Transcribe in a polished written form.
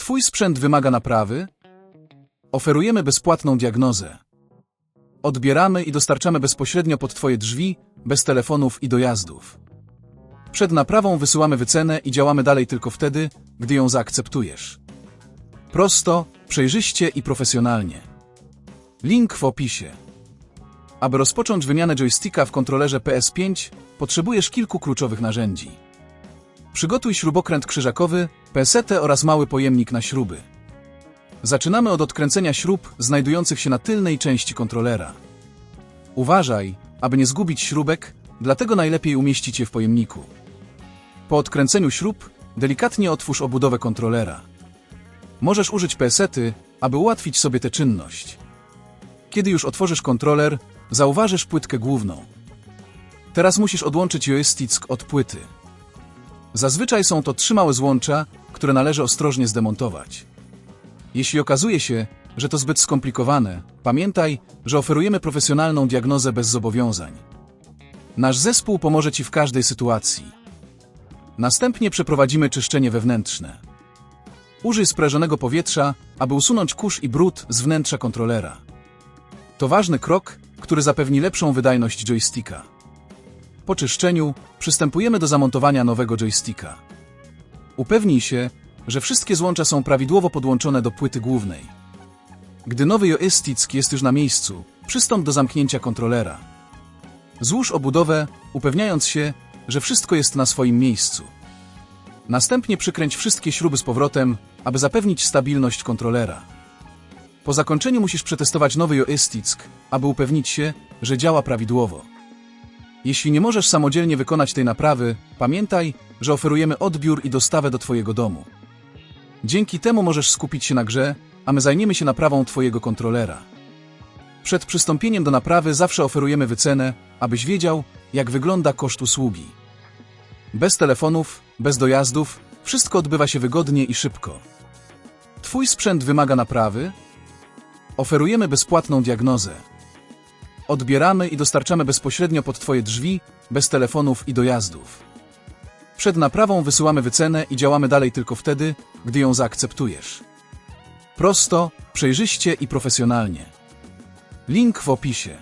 Twój sprzęt wymaga naprawy? Oferujemy bezpłatną diagnozę. Odbieramy i dostarczamy bezpośrednio pod Twoje drzwi, bez telefonów i dojazdów. Przed naprawą wysyłamy wycenę i działamy dalej tylko wtedy, gdy ją zaakceptujesz. Prosto, przejrzyście i profesjonalnie. Link w opisie. Aby rozpocząć wymianę joysticka w kontrolerze PS5, potrzebujesz kilku kluczowych narzędzi. Przygotuj śrubokręt krzyżakowy, pesetę oraz mały pojemnik na śruby. Zaczynamy od odkręcenia śrub znajdujących się na tylnej części kontrolera. Uważaj, aby nie zgubić śrubek, dlatego najlepiej umieścić je w pojemniku. Po odkręceniu śrub, delikatnie otwórz obudowę kontrolera. Możesz użyć pesety, aby ułatwić sobie tę czynność. Kiedy już otworzysz kontroler, zauważysz płytkę główną. Teraz musisz odłączyć joystick od płyty. Zazwyczaj są to 3 małe złącza, które należy ostrożnie zdemontować. Jeśli okazuje się, że to zbyt skomplikowane, pamiętaj, że oferujemy profesjonalną diagnozę bez zobowiązań. Nasz zespół pomoże Ci w każdej sytuacji. Następnie przeprowadzimy czyszczenie wewnętrzne. Użyj sprężonego powietrza, aby usunąć kurz i brud z wnętrza kontrolera. To ważny krok, który zapewni lepszą wydajność joysticka. Po czyszczeniu przystępujemy do zamontowania nowego joysticka. Upewnij się, że wszystkie złącza są prawidłowo podłączone do płyty głównej. Gdy nowy joystick jest już na miejscu, przystąp do zamknięcia kontrolera. Złóż obudowę, upewniając się, że wszystko jest na swoim miejscu. Następnie przykręć wszystkie śruby z powrotem, aby zapewnić stabilność kontrolera. Po zakończeniu musisz przetestować nowy joystick, aby upewnić się, że działa prawidłowo. Jeśli nie możesz samodzielnie wykonać tej naprawy, pamiętaj, że oferujemy odbiór i dostawę do Twojego domu. Dzięki temu możesz skupić się na grze, a my zajmiemy się naprawą Twojego kontrolera. Przed przystąpieniem do naprawy zawsze oferujemy wycenę, abyś wiedział, jak wygląda koszt usługi. Bez telefonów, bez dojazdów, wszystko odbywa się wygodnie i szybko. Twój sprzęt wymaga naprawy? Oferujemy bezpłatną diagnozę. Odbieramy i dostarczamy bezpośrednio pod Twoje drzwi, bez telefonów i dojazdów. Przed naprawą wysyłamy wycenę i działamy dalej tylko wtedy, gdy ją zaakceptujesz. Prosto, przejrzyście i profesjonalnie. Link w opisie.